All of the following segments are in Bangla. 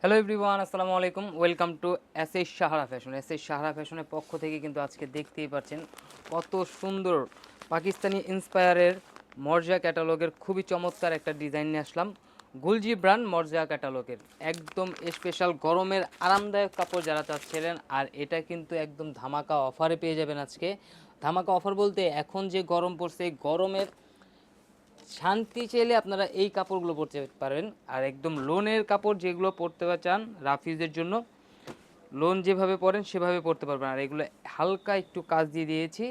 হ্যালো এভরিওয়ান, আসসালামু আলাইকুম। Welcome to S Sahara fashion. Sahara ফ্যাশনের পক্ষ থেকে কিন্তু আজকে দেখতেই পাচ্ছেন কত সুন্দর পাকিস্তানি ইন্সপায়ারের মর্জা ক্যাটালগের খুবই চমৎকার একটা ডিজাইন নিয়ে আসলাম। গুলজি ব্র্যান্ড মর্জা ক্যাটালগের একদম স্পেশাল গরমের আরামদায়ক কাপড় যারা চাচ্ছিলেন, আর এটা কিন্তু একদম ধামাকা অফারে পেয়ে যাবেন আজকে। ধামাকা অফার বলতে এখন যে গরম পড়ছে, এই গরমের শান্তি চাইলে আপনারা এই কাপড়গুলো পরতে পারেন। আর একদম লোনের কাপড় যেগুলো পরতে চান রাফিউজের জন্য, লোন যেভাবে পরেন সেভাবে পরতে পারবেন। আর এগুলো হালকা একটু কাজ দিয়ে দিয়েছি,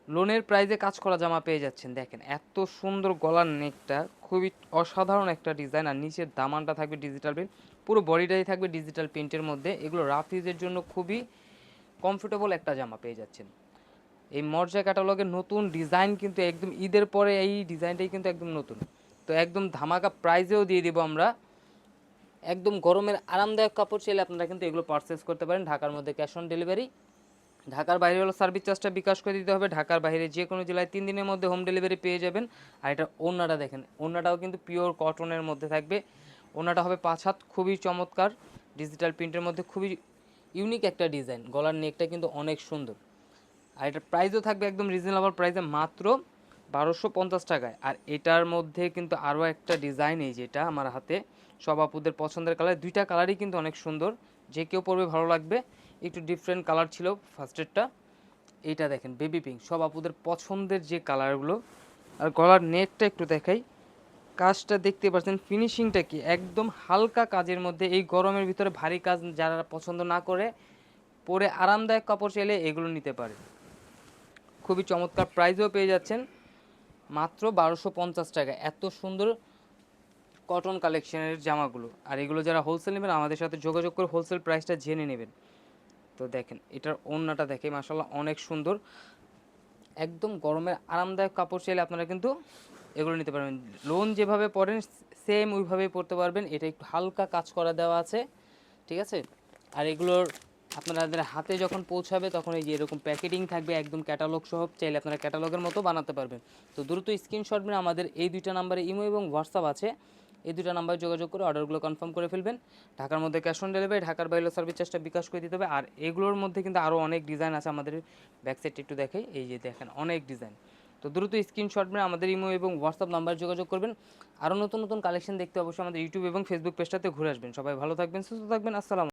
লোনের প্রাইজে কাজ করা জামা পেয়ে যাচ্ছেন। দেখেন এত সুন্দর গলার নেকটা, খুবই অসাধারণ একটা ডিজাইন। আর নিচের দামানটা থাকবে ডিজিটাল প্রিন্ট, পুরো বডিটাই থাকবে ডিজিটাল প্রিন্টের মধ্যে। এগুলো রাফিউজের জন্য খুবই কমফোর্টেবল একটা জামা পেয়ে যাচ্ছেন। এই মর্জা ক্যাটালগের নতুন ডিজাইন কিন্তু একদম ঈদের পরে এই ডিজাইনটাই কিন্তু একদম নতুন। তো একদম ধামাকা প্রাইজেও দিয়ে দিব আমরা। একদম গরমের আরামদায়ক কাপড় চাইলে আপনারা কিন্তু এগুলো পারচেস করতে পারেন। ঢাকার মধ্যে ক্যাশ অন ডেলিভারি, ঢাকার বাইরে হলো সার্ভিস চার্জটা বিকাশ করে দিতে হবে। ঢাকার বাইরে যে কোনো জেলায় 3 দিনের মধ্যে হোম ডেলিভারি পেয়ে যাবেন। আর এটা ওড়নাটা দেখেন, ওড়নাটাও কিন্তু পিওর কটনের মধ্যে থাকবে। ওড়নাটা হবে 5 হাত, খুবই চমৎকার ডিজিটাল প্রিন্টের মধ্যে, খুবই ইউনিক একটা ডিজাইন। গলার নেকটা কিন্তু অনেক সুন্দর। আর এটার প্রাইসও থাকবে একদম রিজনেবল প্রাইসে, মাত্র 1250 টাকায়। আর এটার মধ্যে কিন্তু আরও একটা ডিজাইন, এই যেটা আমার হাতে, সব আপুদের পছন্দের কালার। দুইটা কালারই কিন্তু অনেক সুন্দর, যে কেউ পরবে ভালো লাগবে। একটু ডিফারেন্ট কালার ছিল ফার্স্টেরটা, এইটা দেখেন বেবি পিঙ্ক, সব আপুদের পছন্দের যে কালারগুলো। আর গলার নেটটা একটু দেখাই, কাজটা দেখতে পাচ্ছেন, ফিনিশিংটা কি একদম হালকা কাজের মধ্যে। এই গরমের ভিতরে ভারী কাজ যারা পছন্দ না করে, পরে আরামদায়ক কাপড় চাইলে এগুলো নিতে পারে। খুবই চমৎকার প্রাইসও পেয়ে যাচ্ছেন মাত্র 1250 টাকা। এত সুন্দর কটন কালেকশনের জামাগুলো। আর এগুলো যারা হোলসেল নেবেন আমাদের সাথে যোগাযোগ করে হোলসেল প্রাইসটা জেনে নেবেন। তো দেখেন এটার ওড়নাটা দেখে মাশাল্লাহ অনেক সুন্দর। একদম গরমের আরামদায়ক কাপড় চাইলে আপনারা কিন্তু এগুলো নিতে পারবেন। লোন যেভাবে পরেন সেম ওইভাবেই পরতে পারবেন। এটা একটু হালকা কাজ করা দেওয়া আছে, ঠিক আছে। আর এগুলোর আপনাদের হাতে যখন পৌঁছাবে তখন এই যে এরকম প্যাকেটিং থাকবে একদম ক্যাটালগ সহ, চাইলে আপনারা ক্যাটালগের মতো বানাতে পারবেন। তো দ্রুত স্ক্রিনশট নিয়ে আমাদের এই দুইটা নাম্বারে ইমো এবং হোয়াটসঅ্যাপ আছে, এই দুটো নাম্বারে যোগাযোগ করে অর্ডারগুলো কনফার্ম করে ফেলবেন। ঢাকার মধ্যে ক্যাশ অন ডেলিভারি, ঢাকার বাইরে সার্ভিস চার্জটা বিকাশ করে দিতে হবে। আর এগুলোর মধ্যে কিন্তু আরও অনেক ডিজাইন আছে, আমাদের ব্যাক সাইডটা একটু দেখে, এই যে দেখেন অনেক ডিজাইন। তো দ্রুত স্ক্রিনশট নিয়ে আমাদের ইমো এবং হোয়াটসঅ্যাপ নাম্বারে যোগাযোগ করবেন। আরও নতুন নতুন কালেকশন দেখতে অবশ্যই আমাদের ইউটিউব এবং ফেসবুক পেজটাতে ঘুরে আসবেন। সবাই ভালো থাকবেন, সুস্থ থাকবেন, আসসালাম।